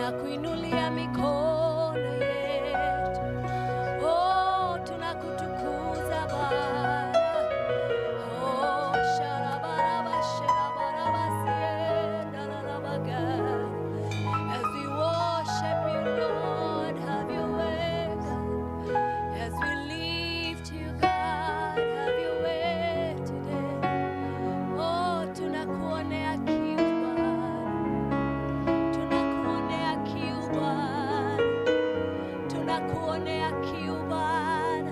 tunakuinulia mikono yetu. Oh, tunakutukuza Bwana. Oh, sharabaraba, sharabaraba, sienda la la baga. As we worship you, Lord, have your way, God. As we lift you, God, have your way today. Oh, tunakuonea kiu Bwana. Tunakuonea kiu Bwana. Tunakuonea kiu Bwana.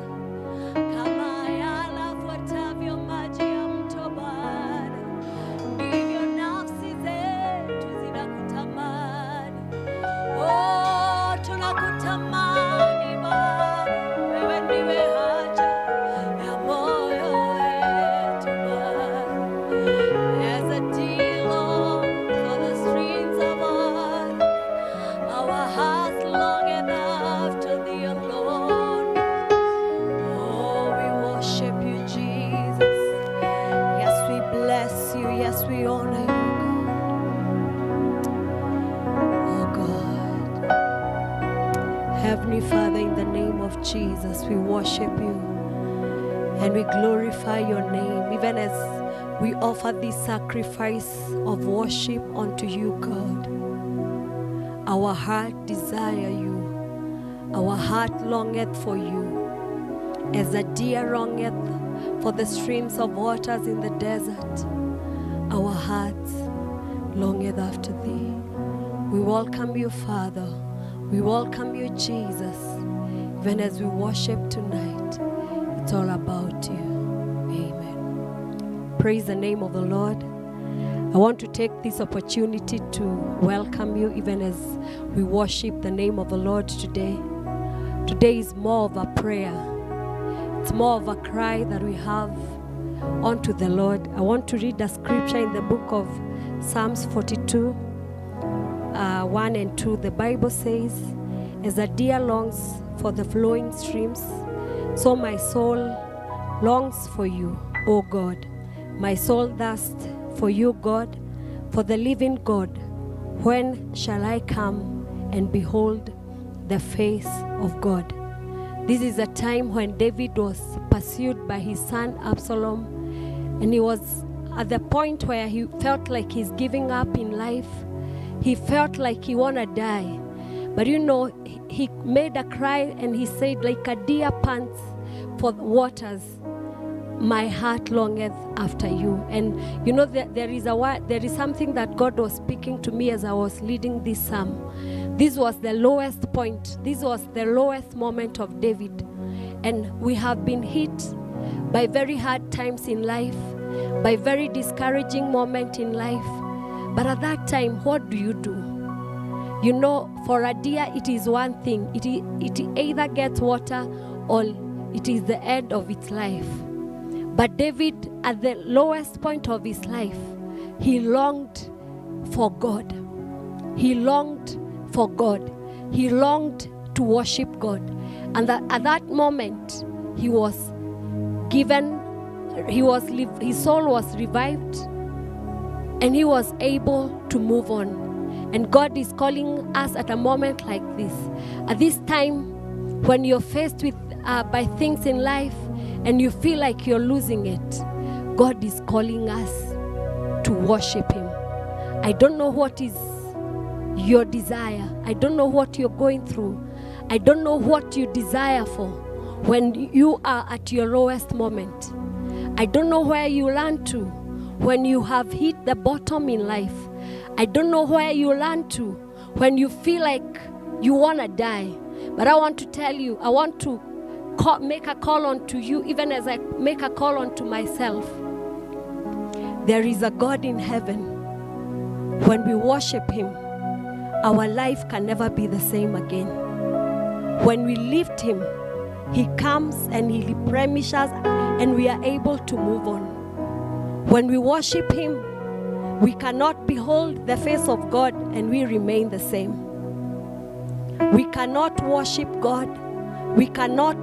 Kama yanafuatavyo maji ya mto Bwana, ndivyo nafsi zetu zinakutamani. Oh, tunakutamani Bwana. Wewe ndiwe haja ya moyo wetu Bwana. As a deer longs for the streams of water, our hearts longeth after thee alone. Oh, we worship you, Jesus. Yes, we bless you. Yes, we honor you, God. Oh, God. Heavenly Father, in the name of Jesus, we worship you and we glorify your name, even as we offer this sacrifice of worship unto you, God. Our heart desire you. Our heart longeth for you, as a deer longeth for the streams of waters in the desert. Our hearts longeth after thee. We welcome you, Father. We welcome you, Jesus. Even as we worship tonight, it's all about you. Amen. Praise the name of the Lord. I want to take this opportunity to welcome you even as we worship the name of the Lord today. Today is more of a prayer. It's more of a cry that we have unto the Lord. I want to read a scripture in the book of Psalms 42, 1 and 2. The Bible says, as a deer longs for the flowing streams, so my soul longs for you, O God. My soul thirsts for you, God, for the living God. When shall I come and behold the face of God? This is a time when David was pursued by his son Absalom, and he was at the point where he felt like he's giving up in life. He felt like he wanna die. But you know, he made a cry and he said, like a deer pants for the waters, my heart longeth after you. And you know, there is something that God was speaking to me as I was leading this psalm. This was the lowest point. This was the lowest moment of David. And we have been hit by very hard times in life, by very discouraging moment in life. But at that time, what do? You know, for a deer, it is one thing. It either gets water or it is the end of its life. But David, at the lowest point of his life, he longed for God. He longed for God. He longed to worship God. And at that moment, he was given, his soul was revived, and he was able to move on. And God is calling us at a moment like this. At this time, when you're faced with by things in life and you feel like you're losing it, God is calling us to worship Him. I don't know what is your desire. I don't know what you're going through. I don't know what you desire for when you are at your lowest moment. I don't know where you learn to when you have hit the bottom in life. I don't know where you learn to when you feel like you want to die. But I want to tell you, I want to make a call on to you, even as I make a call on to myself. There is a God in heaven. When we worship Him, our life can never be the same again. When we lift Him, He comes and He replenishes us, and we are able to move on. When we worship Him, we cannot behold the face of God and we remain the same. We cannot worship God. We cannot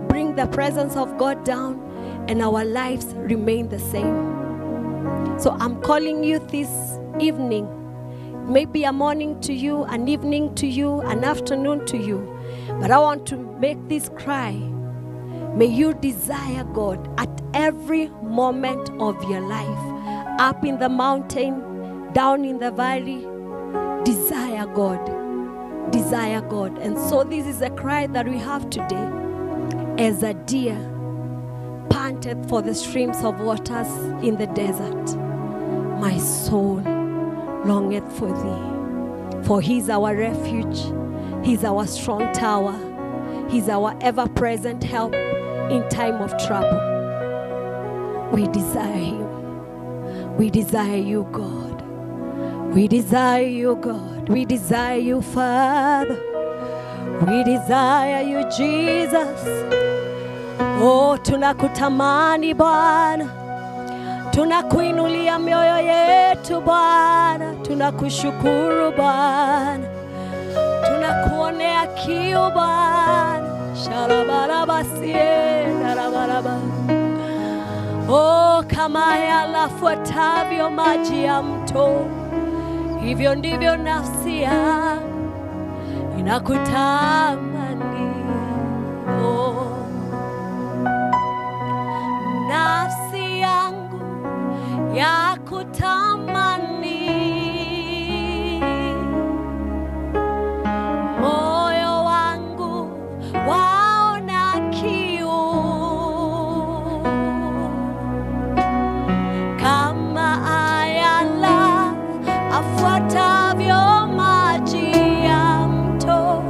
bring the presence of God down and our lives remain the same. So I'm calling you this evening, Maybe a morning to you, an evening to you, an afternoon to you. But I want to make this cry. May you desire God at every moment of your life. Up in the mountain, down in the valley. Desire God. Desire God. And so this is a cry that we have today. As a deer panteth for the streams of waters in the desert, my soul longeth for thee. For he's our refuge, he's our strong tower, he's our ever-present help in time of trouble. We desire him. We desire you, God. We desire you, God. We desire you, Father. We desire you, Jesus. Oh, tunakutamani Bwana. Tunakuinulia mioyo yetu Bwana, tunakushukuru Bwana, tunakuonea kiu Bwana. Shalabarabasiye narabaraba. Oh, kama yalafuatavyo maji ya mto, hivyo ndivyo nafsi yangu inakutamani. Oh, nafsi yangu ya kutamani, moyo wangu waona kiu, kama ayala afuatavyo maji ya mto,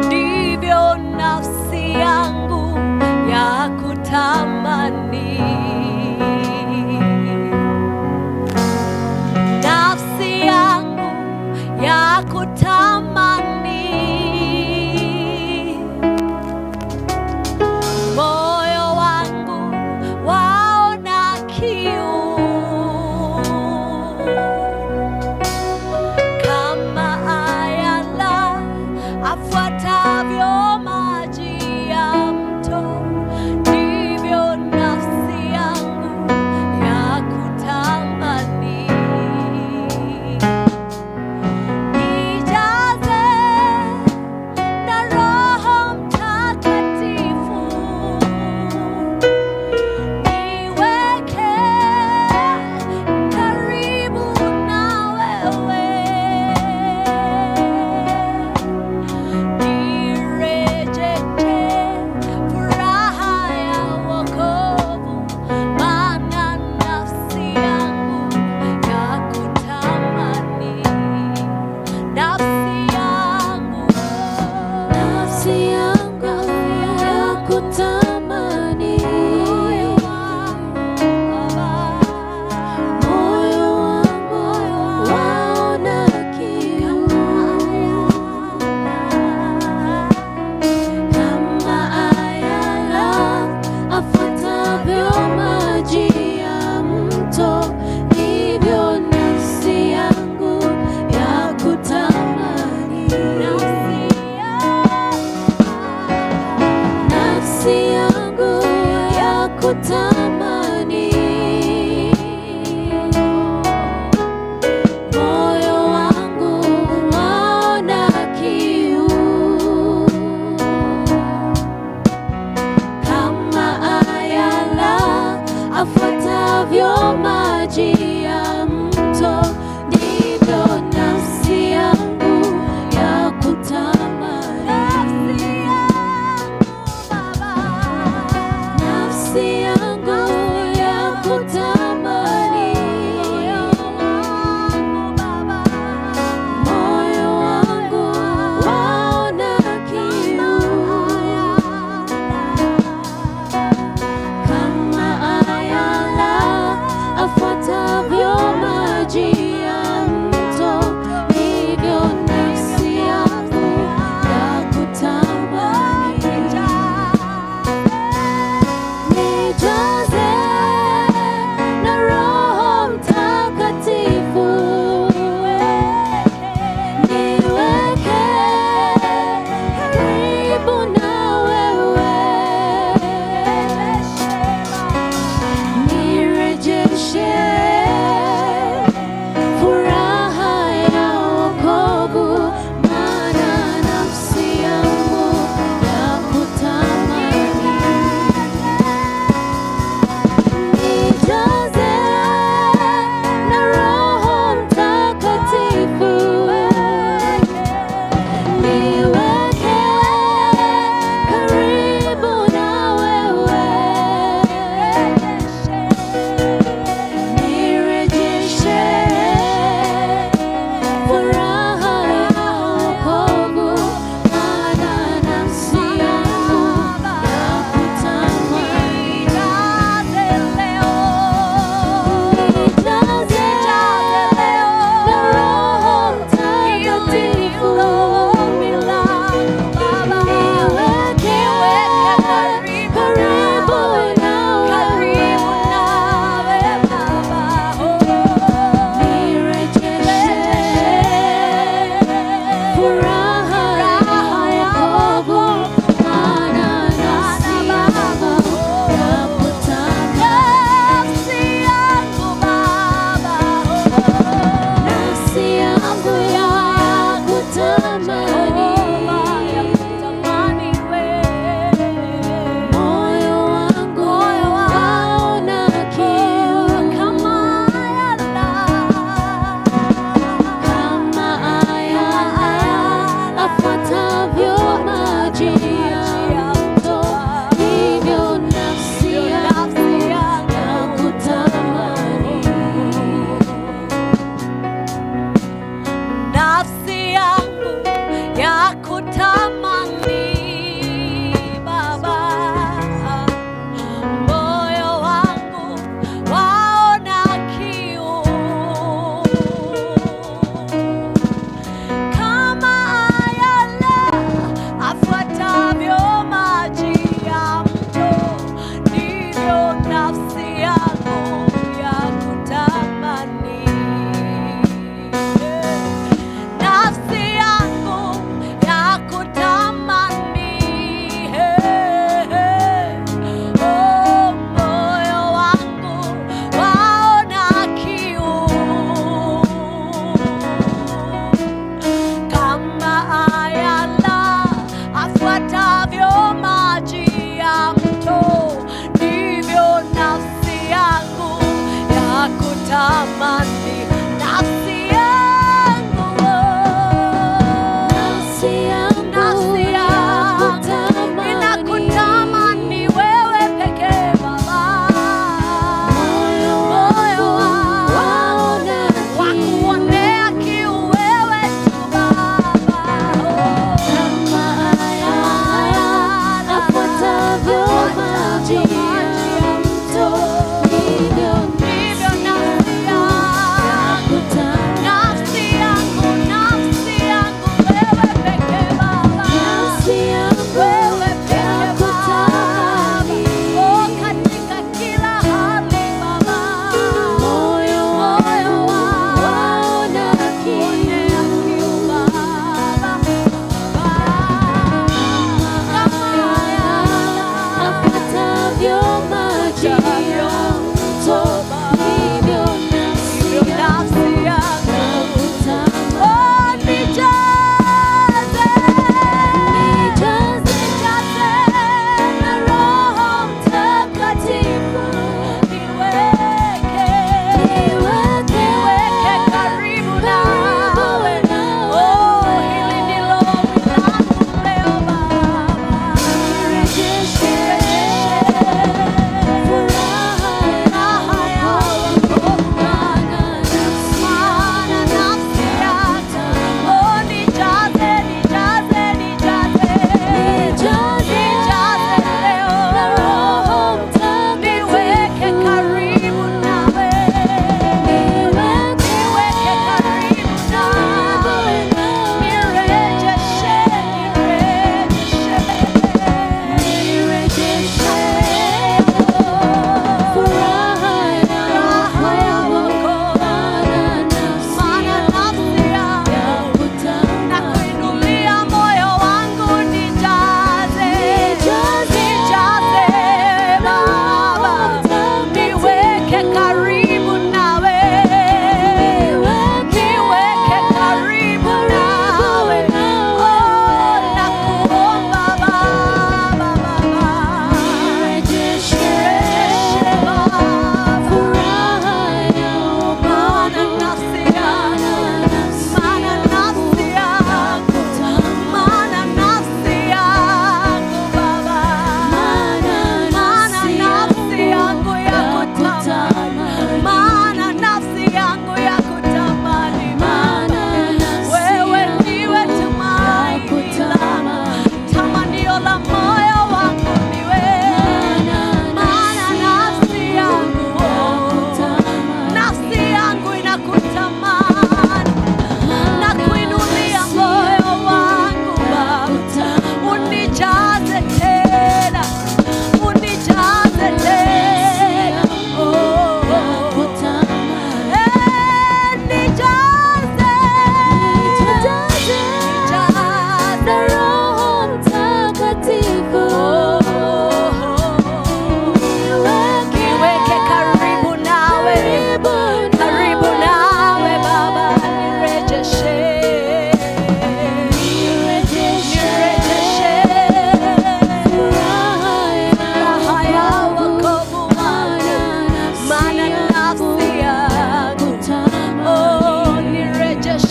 ndivyo nafsi yangu ya kutamani. Ya kutamani, moyo wangu waona kiu, kama ayala afuatavyo maji ya mto, ndivyo nafsi yangu ya kutamani. Nijaze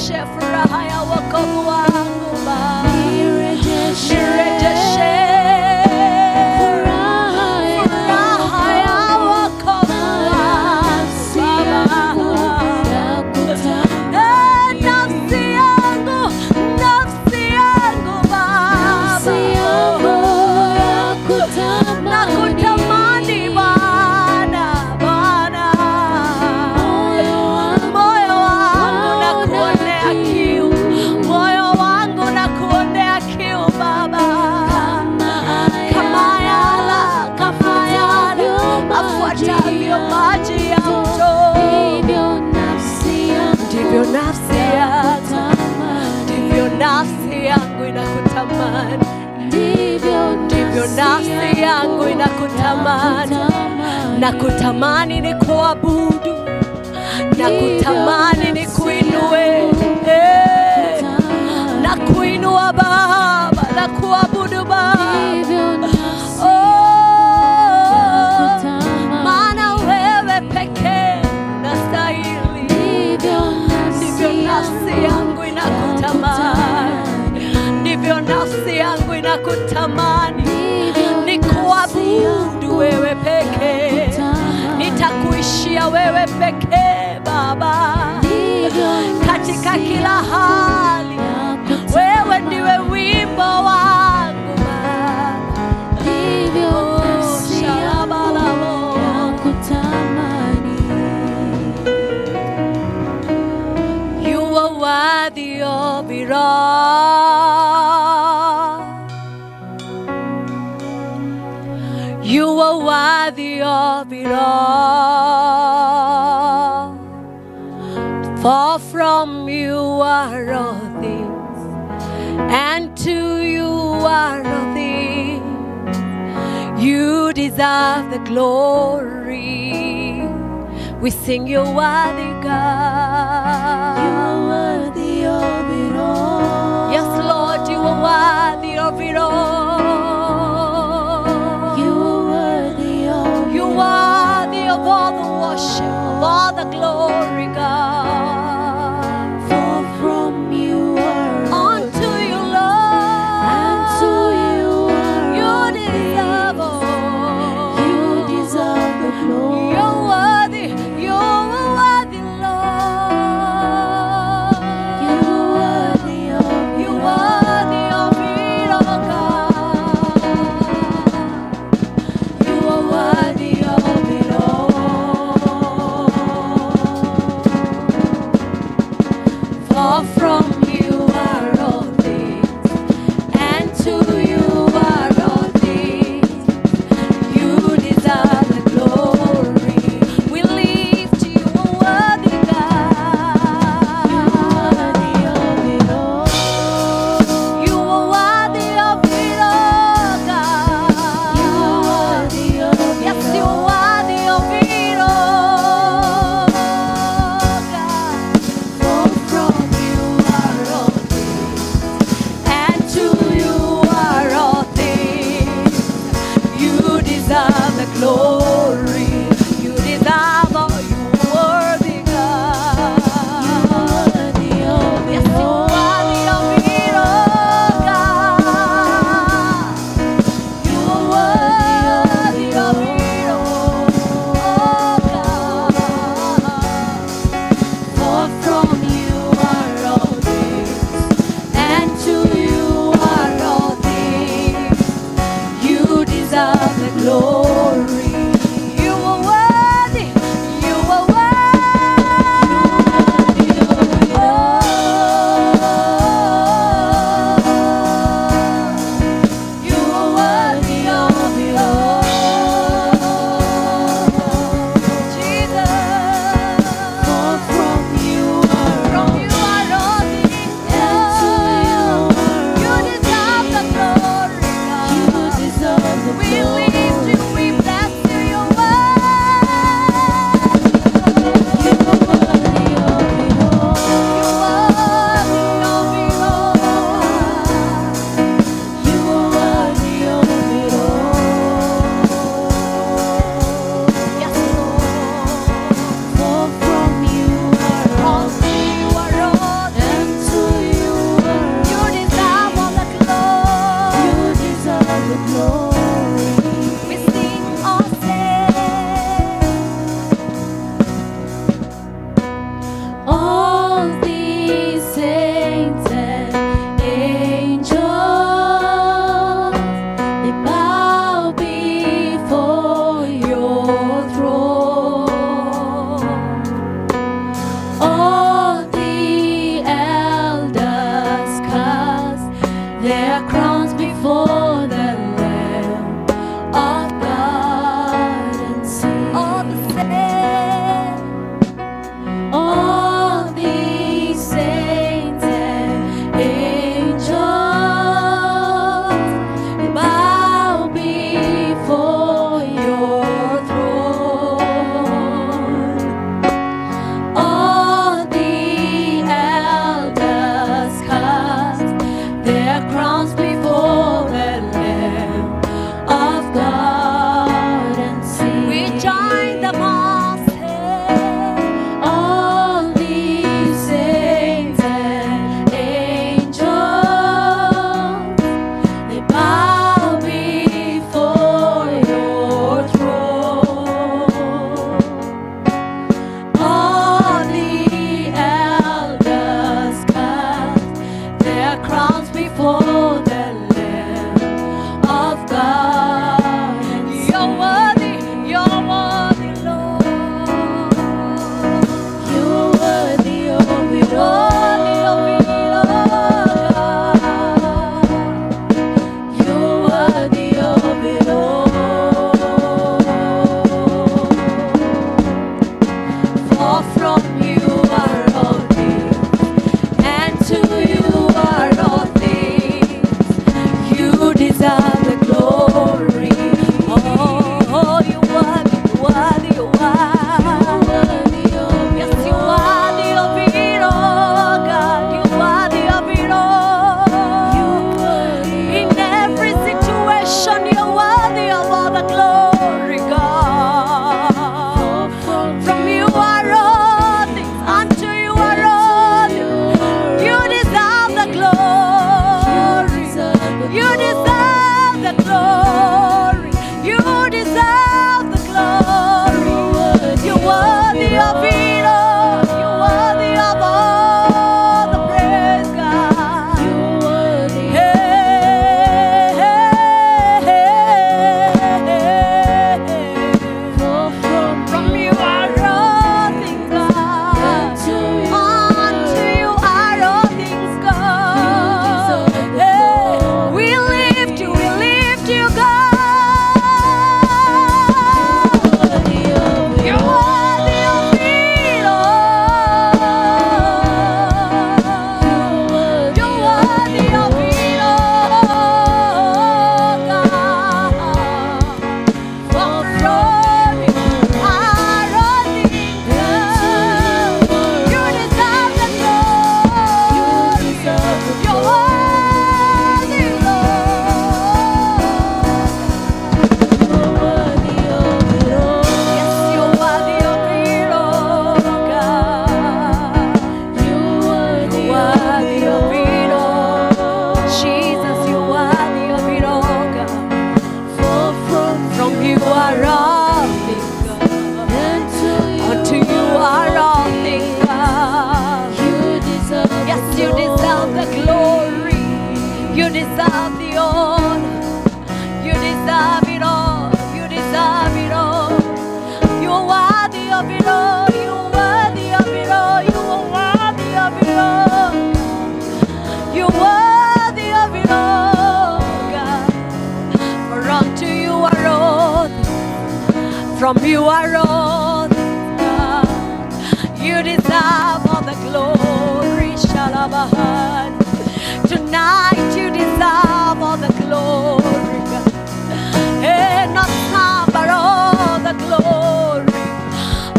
nirejeshe furaha ya wokovu wangu Baba. Nirejeshe furaha ya wokovu wangu Baba. Nafsi yangu Baba, nakutamani Bwana, moyo wangu nakuonea kiu, moyo wangu nakuonea kiu Baba, kama yala afuatavyo maji ya mto, ndivyo nafsi yangu inakutamani, ndivyo nafsi yangu inakutamani. Nakutamani ni kuabudu, nakutamani ni kuinue, na kuinua Baba, na kuabudu Baba. Maana wewe pekee unastahili. Ndivyo nafsi yangu inakutamani, ndivyo nafsi yangu inakutamani, ni kuabudu wewe pekee, nitakuishia wewe pekee Baba, katika kila hali. Wewe ndiwe wimbo wangu Baba, shalabalabo. You are worthy of it all. You are worthy of it all. For from you are all things, and to you are all things. You deserve the glory. We sing you're worthy, God. You are worthy of it all. Yes, Lord, you are worthy of it all. You are worthy of it all. You are worthy of all the worship, of all the glory, God. For from you are unto you, Lord, unto you are you deserve all. You deserve the glory. You're worthy, you're worthy, Lord. before the Lamb of God. You're worthy, Lord. You're worthy of it all. You're worthy of it all. For from you are all things, and to you are all things. You deserve the glory. Oh, you worthy, you worthy, you worthy. Yes, you worthy of it all, God. You worthy of it all. In every situation, you're worthy of all the glory, God. From you are all things, unto you are all things. You deserve the glory. You deserve the glory. You deserve the glory. You're worthy of it all. You're worthy of all the praise, God. Hey, from you are all things, God. Unto you are all things, God. Hey, we lift you, God. You're worthy of it all. You're worthy of it all, God. For from you are all things, God. You deserve the glory. You're worthy, Lord. Yes, you're worthy of it all, God. You're worthy of it all. Jesus, you're worthy of it all, God. For from you are all things, God. Unto you are all things, God. Yes, you deserve the glory. You deserve the honor. You deserve it all. You deserve it all. You're worthy of it all. You're worthy of it all. You are worthy of it all. You're worthy of it all, God. For unto you are all things. From you are all things, God. You deserve all the glory. Shalabahad. Tonight you deserve all the glory, God. Hey, not some, but all the glory.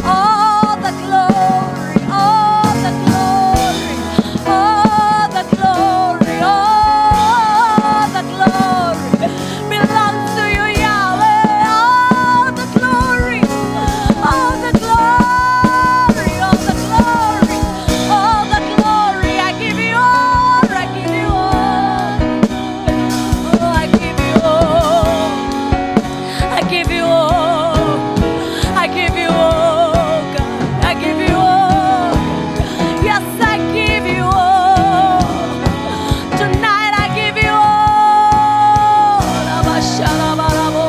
All the glory, all the glory, all the glory, all the glory belongs to you, Yahweh. All the glory, all the glory, all the glory, all the glory. I give you all, I give you all. Oh, I give you all. I give you all. I give you all, God. I give you all. Yes, I give you all. Tonight I give you all. Abashalabalabo.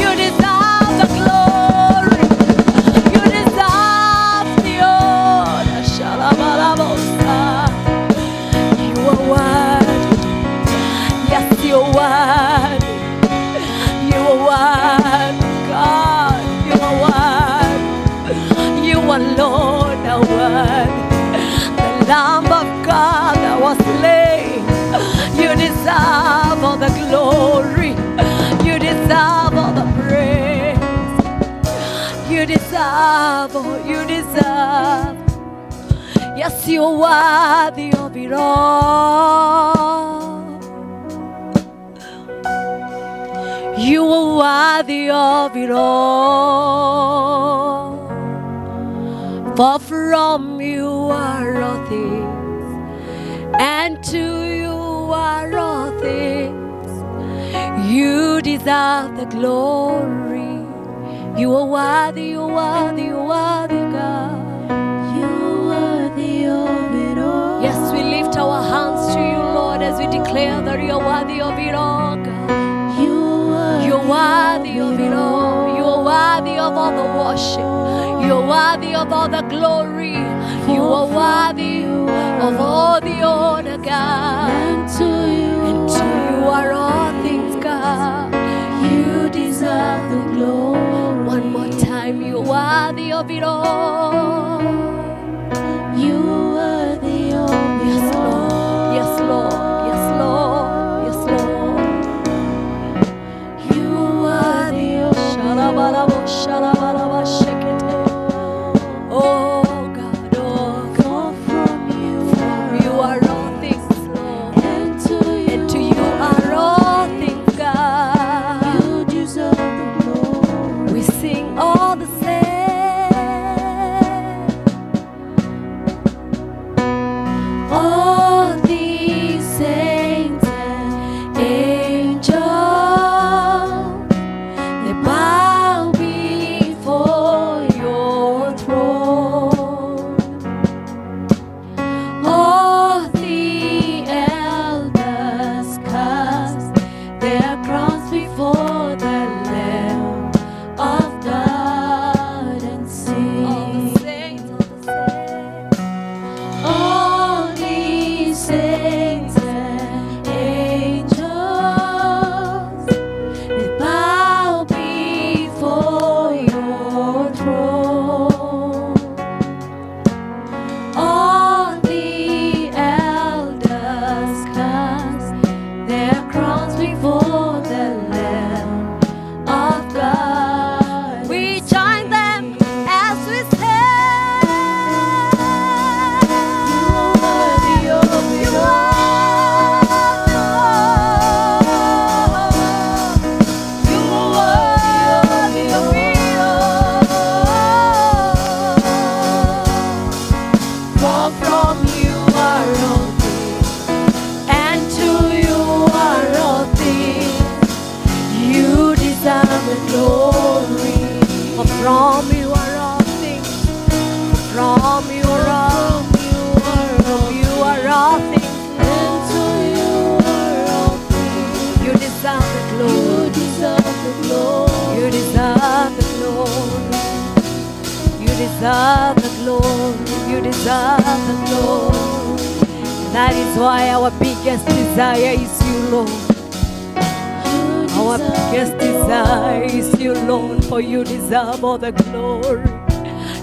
You deserve the glory. You deserve the honor. Shalabalabosa. You are worthy. Yes, you're worthy. You are worthy, God. You are worthy. You alone are worthy. The Lamb of God that was slain. You deserve all the glory. You deserve all the praise. You deserve all. You deserve. Yes, you're worthy of it all. You are worthy of it all. For from you are all things, and to you are all things. You deserve the glory. You are worthy, you are worthy, you are worthy, God. You are worthy of it all. Yes, we lift our hands to you, Lord, declare that you're worthy of it all, God. You're worthy of it all. You're worthy of all the worship. You're worthy of all the glory. You are worthy of all the honor, God. And to you are all things, God. You deserve the glory. One more time, you're worthy of it all. You are worthy of it all. Yes, Lord. Yes, Lord. Yes, Lord. You are worthy of Shalabalabo, Shalabalaba, Shekete. Oh God, oh God, from you are all things, Lord, and to you are all things, God. You deserve the glory. We sing all the same. All these saints and angels, they bow before your throne. All the elders cast their crowns before the Lamb of God and sing. All the saints, all these saints and angels, they bow before your throne. All the elders cast their crowns before the Lamb of God. We join them as we say, you are worthy of it all. You are worthy of it all. For from you are all things, and to you are all things. You deserve the glory. For from you are all things. From you are all. From you are all things. And to you are all things. You deserve the glory. You deserve the glory. You deserve the glory. You deserve the glory. You deserve the glory. That is why our biggest desire is you, Lord. Our biggest desire is you, Lord, for you deserve all the glory.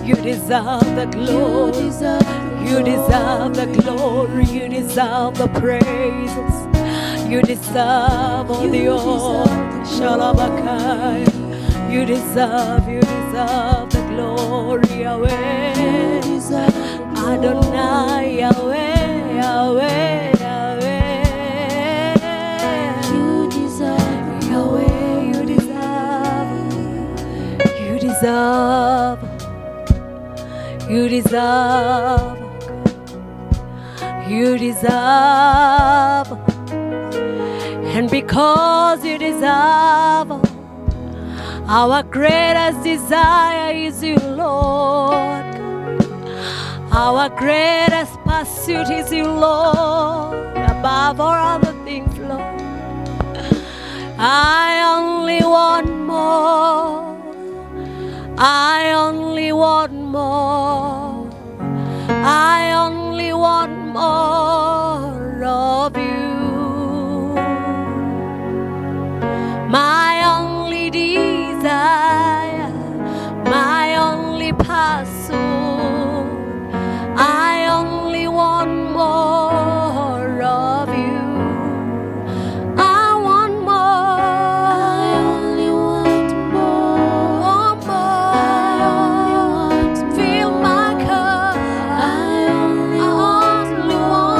You deserve the glory. You deserve the glory. You deserve the praises. You deserve all the honor. Shalabakai. You deserve the glory, Yahweh. Adonai, Yahweh, Yahweh, Yahweh. You deserve, Yahweh, you deserve, you deserve, you deserve, you deserve, and because you deserve, our greatest desire is you, Lord. Our greatest pursuit is you, Lord, above all other things, Lord. I only want more. I only want more. I only want more of you. My only desire, my only pursuit. I only want more of you. I want more. I only want more. Want more. I only want more. Fill my cup. I only want more.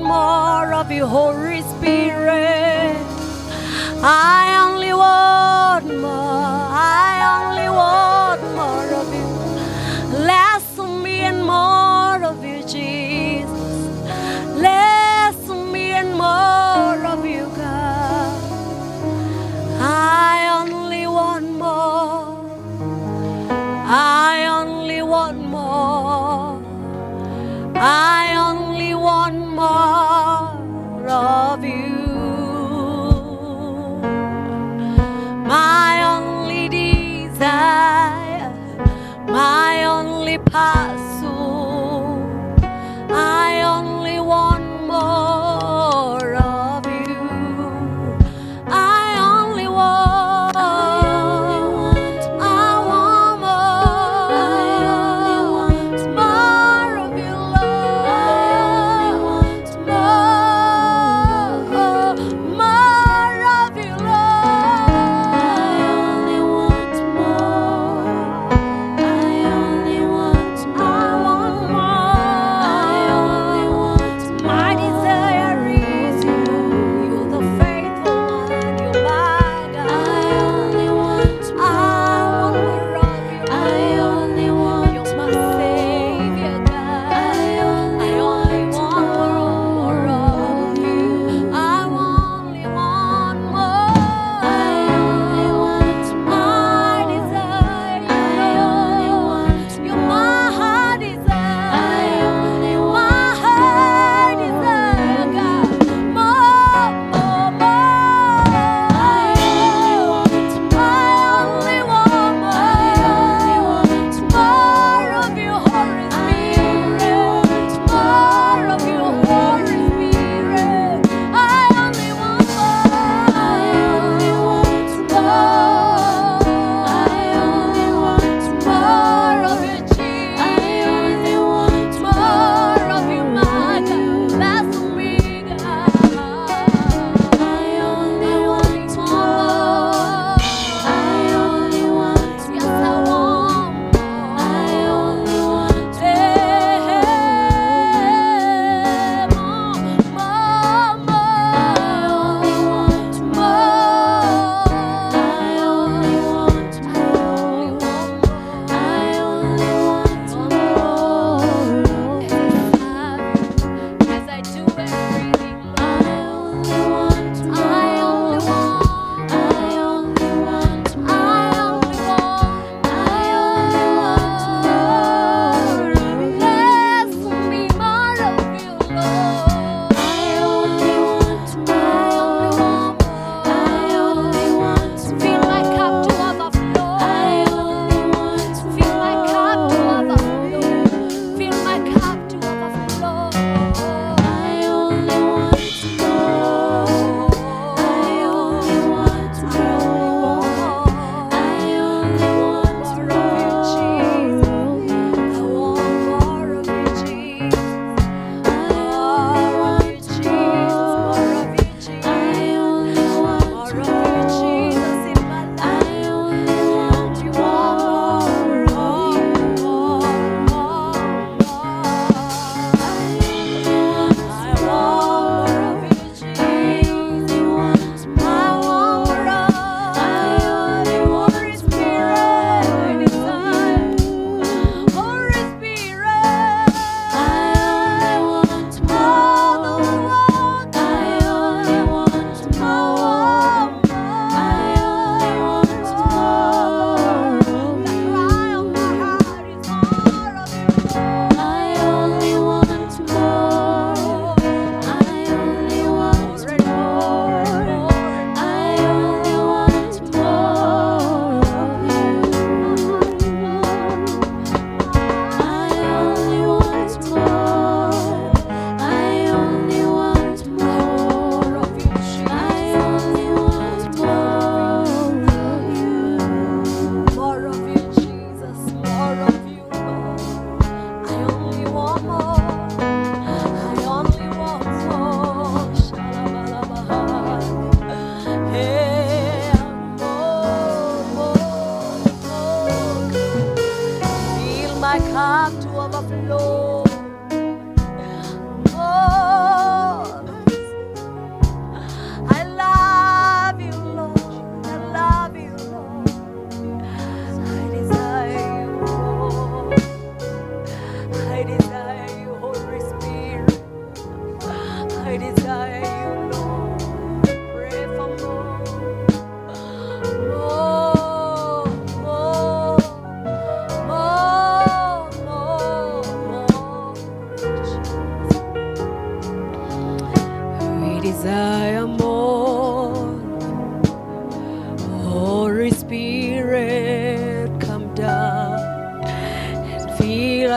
more of you, Holy Spirit. I only want more. I only want more of you. Less of me and more of you, Jesus. Less of me and more of you, God. I only want more. I only want more. I only want more of you.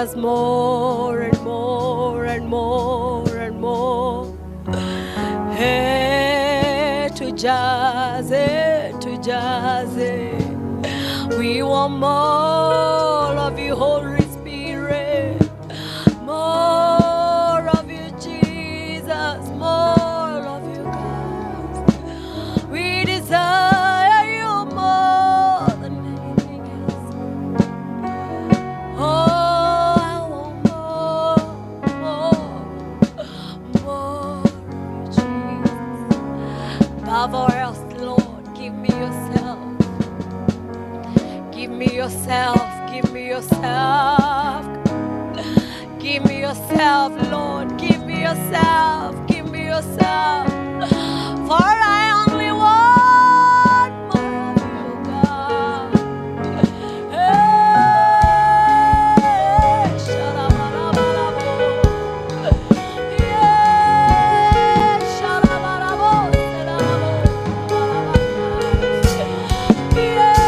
us more and more and more and more. Hey, tujaze, tujaze. We want more of you, Holy Spirit. More of you, Jesus. More of you, God. We desire you more than anything else. Oh, I want more of you, Jesus. Above all else, Lord, give me yourself. Give me yourself. Give me yourself. Give me yourself, Lord. Give me yourself. Give me yourself. For I only want more of you, God. Hey, shalabalabo. Yeah, shalabalabo, shalabalabo. Yeah,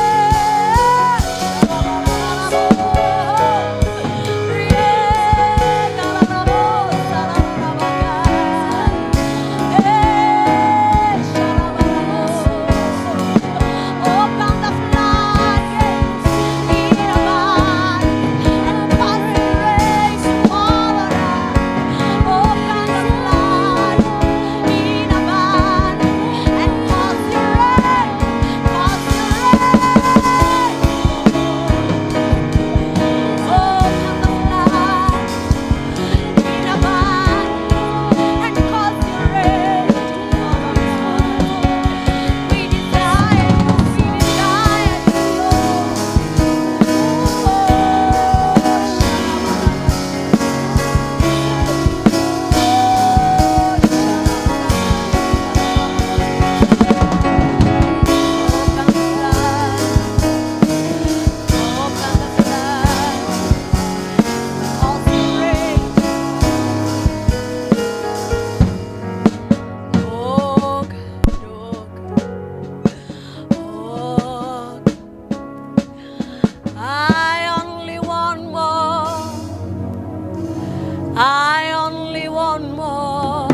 I only want more.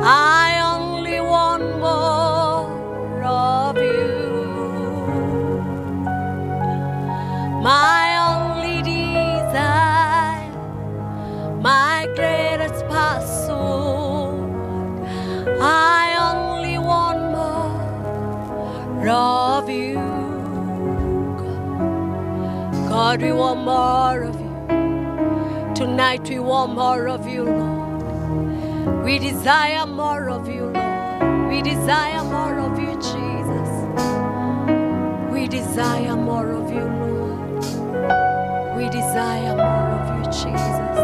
I only want more of you. My only desire, my greatest pursuit. I only want more of you. God, we want more of you. Tonight we want more of you, Lord. We desire more of you, Lord. We desire more of you, Jesus. We desire more of you, Lord. We desire more of you, Jesus.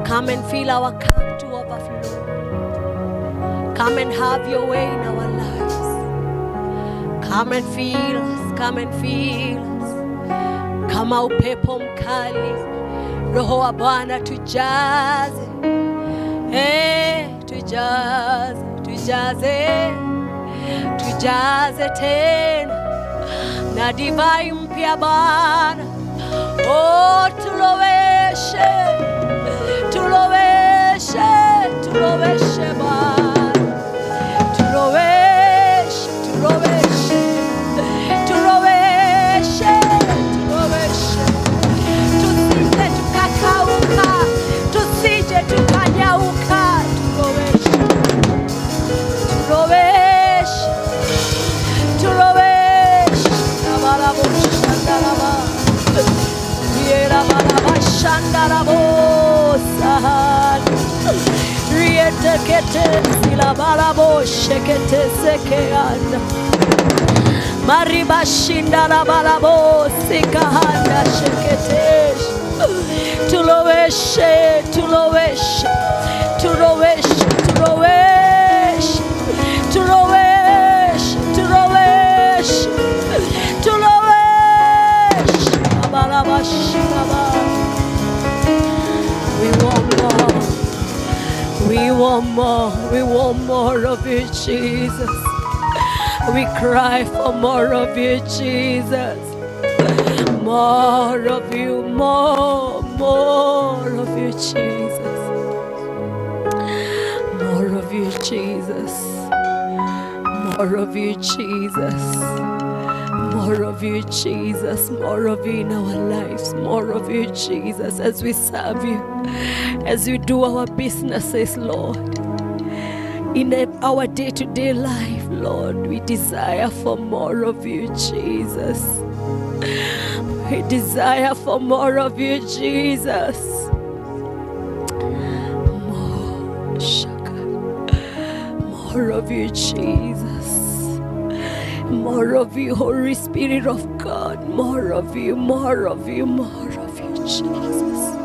Come and fill our cup to overflow. Come and have your way in our lives. Come and fill us. Come and fill us. Kama upepo mkali, Roho wa Bwana tujaze. Tujaze, tujaze, tujaze tena na divai mpya Bwana. Oh, tuloweshe, tuloweshe, tuloweshe Bwana. Tuloweshe, tuloweshe, tuloweshe, tuloweshe. Tusije tukakauka, tusije tukanyauka. Mariba shinda la balabo sikahanda sheketesh. Tuloweshe, tuloweshe, tuloweshe, tuloweshe, tuloweshe, tuloweshe, tuloweshe. Abalaba shikaba. We want more. We want more. We want more of you, Jesus. We cry for more of you, Jesus. More of you, more of you, Jesus. More of you, Jesus. More of you, Jesus. More of you, Jesus. More of you in our lives. More of you, Jesus, as we serve you, as we do our businesses, Lord. In our day-to-day life, Lord, we desire for more of you, Jesus. We desire for more of you, Jesus. More of you, Jesus. More of you, Holy Spirit of God. More of you, more of you, more of you, Jesus.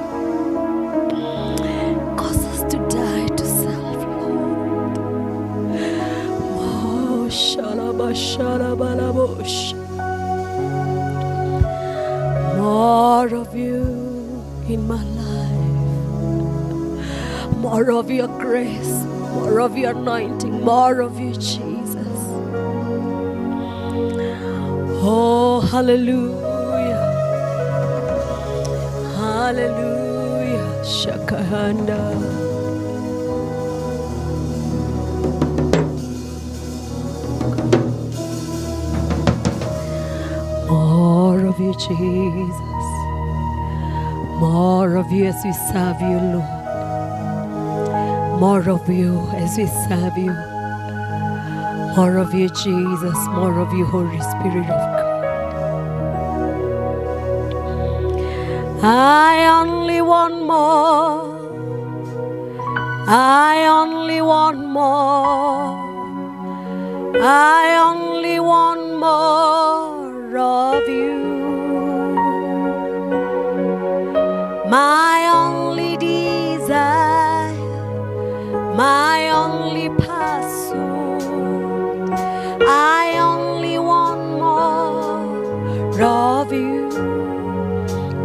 Cause us to die to self, Lord. Oh, shalabashalabalabosha. More of you in my life. More of your grace. More of your anointing, more of you, Jesus. Oh, hallelujah. Hallelujah. Shakahanda. More of you, Jesus. More of you as we serve you, Lord. More of you as we serve you. More of you, Jesus. More of you, Holy Spirit of God. I only want more. I only want more. I only want more of you. My only desire, my only pursuit, I only want more of you.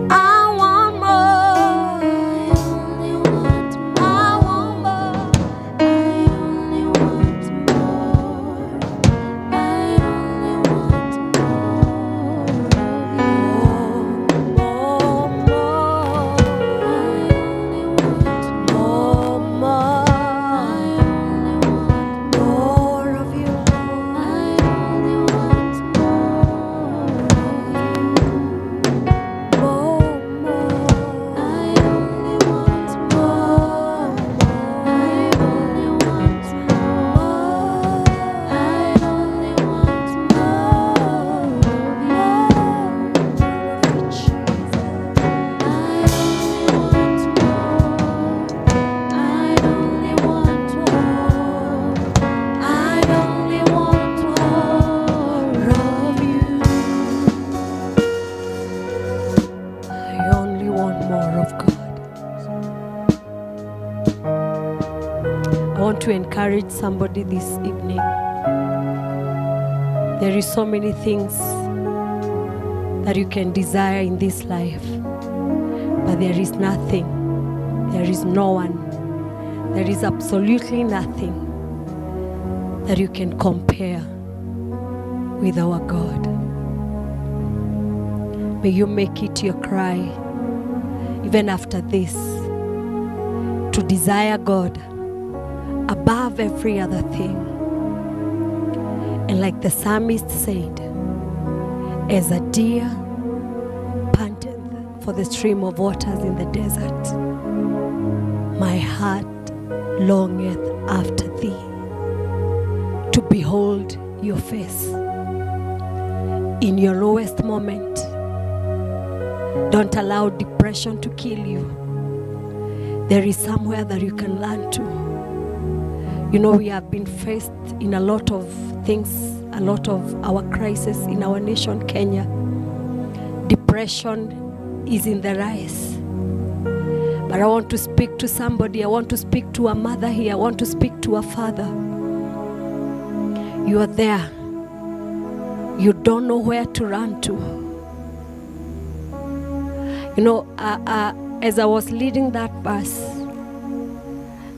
I want more. I want more. I only want more. I only want more. More of you. I want to encourage somebody this evening. There is so many things that you can desire in this life, but there is nothing, there is no one, there is absolutely nothing that you can compare with our God. May you make it your cry, even after this, to desire God above every other thing. And like the psalmist said, as a deer panteth for the stream of waters in the desert, my heart longeth after thee, to behold your face. In your lowest moment, don't allow depression to kill you. There is somewhere that you can learn to. You know, we have been faced in a lot of things, a lot of our crisis in our nation, Kenya. Depression is in the rise. But I want to speak to somebody. I want to speak to a mother here. I want to speak to a father. You are there. You don't know where to run to. You know, as I was leading that verse,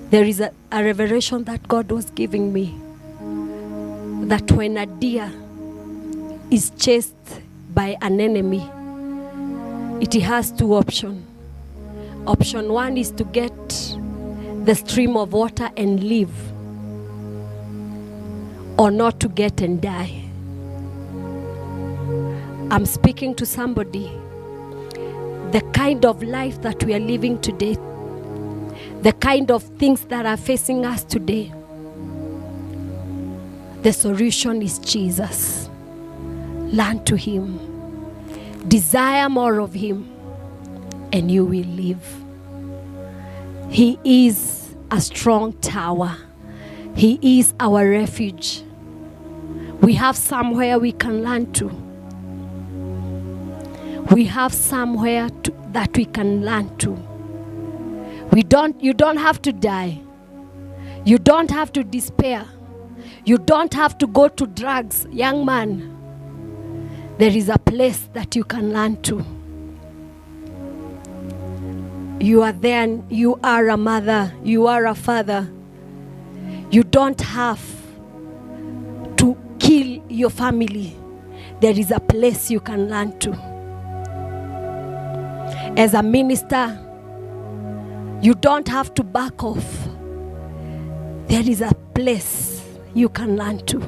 there is a revelation that God was giving me, that when a deer is chased by an enemy, it has two options. Option one is to get the stream of water and live, or not to get and die. I'm speaking to somebody. The kind of life that we are living today, the kind of things that are facing us today, the solution is Jesus. Learn to Him. Desire more of Him, and you will live. He is a strong tower. He is our refuge. We have somewhere we can learn to. We have somewhere that we can learn to. You don't have to die. You don't have to despair. You don't have to go to drugs, young man. There is a place that you can learn to. You are there, and you are a mother, you are a father. You don't have to kill your family. There is a place you can learn to. As a minister, you don't have to back off. There is a place you can learn to.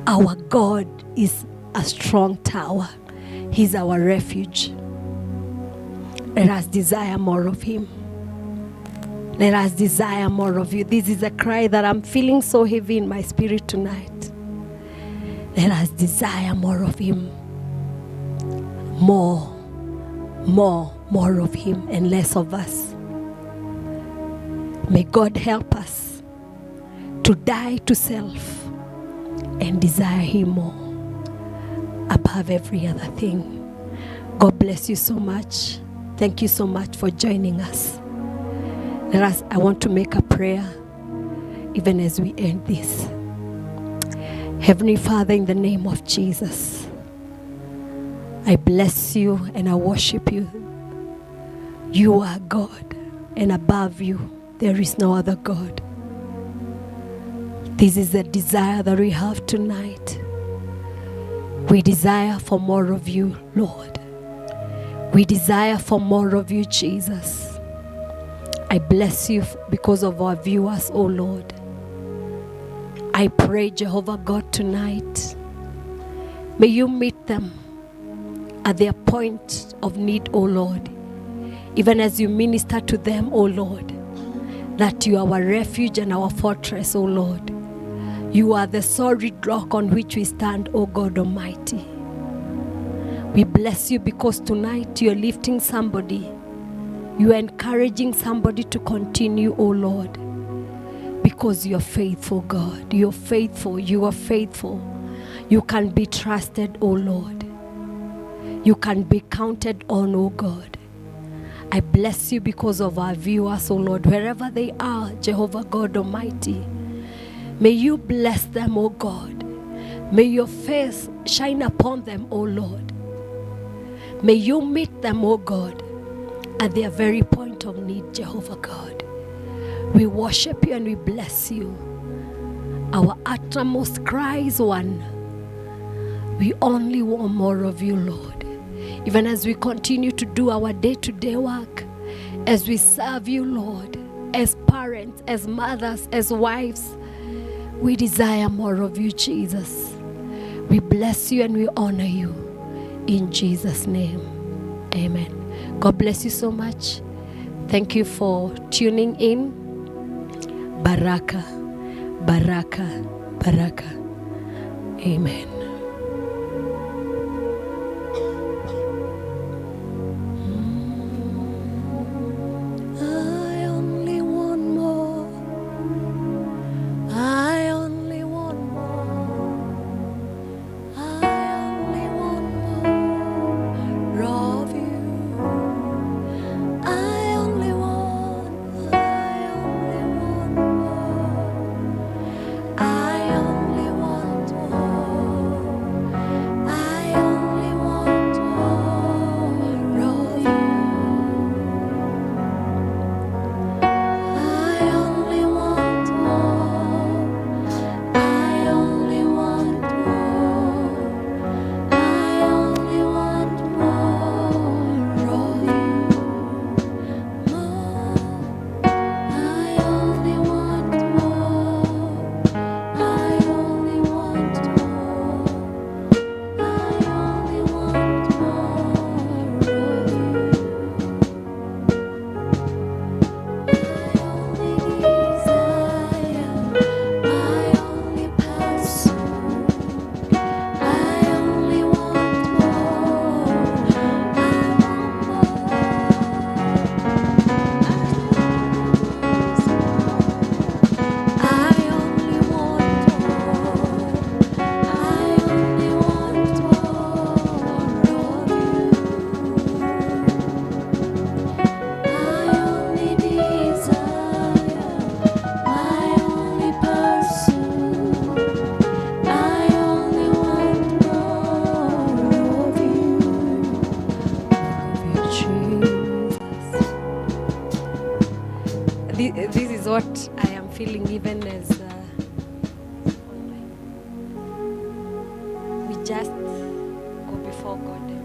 Our God is a strong tower. He's our refuge. Let us desire more of Him. Let us desire more of you. This is a cry that I'm feeling so heavy in my spirit tonight. Let us desire more of Him. More of Him and less of us. May God help us to die to self and desire Him more above every other thing. God bless you so much. Thank you so much for joining us. I want to make a prayer even as we end this. Heavenly Father, in the name of Jesus, I bless you and I worship you. You are God, and above you there is no other God. This is the desire that we have tonight. We desire for more of you, Lord. We desire for more of you, Jesus. I bless you because of our viewers, oh Lord. I pray, Jehovah God, tonight, may you meet them at their point of need, oh Lord. Even as you minister to them, oh Lord, that you are our refuge and our fortress, oh Lord. You are the solid rock on which we stand, oh God Almighty. We bless you because tonight you are lifting somebody. You are encouraging somebody to continue, oh Lord, because you are faithful, God. You are faithful. You are faithful. You can be trusted, oh Lord. You can be counted on, oh God. I bless you because of our viewers, oh Lord, wherever they are, Jehovah God Almighty. May you bless them, oh God. May your face shine upon them, oh Lord. May you meet them, oh God, at their very point of need, Jehovah God. We worship you and we bless you. Our uttermost cry is one. We only want more of you, Lord. Even as we continue to do our day-to-day work, as we serve you, Lord, as parents, as mothers, as wives, we desire more of you, Jesus. We bless you and we honor you. In Jesus' name, amen. God bless you so much. Thank you for tuning in. Baraka, baraka, baraka. Amen. I only want more. I only want more. I only want more of you. I only want more. I only want more. just go before God.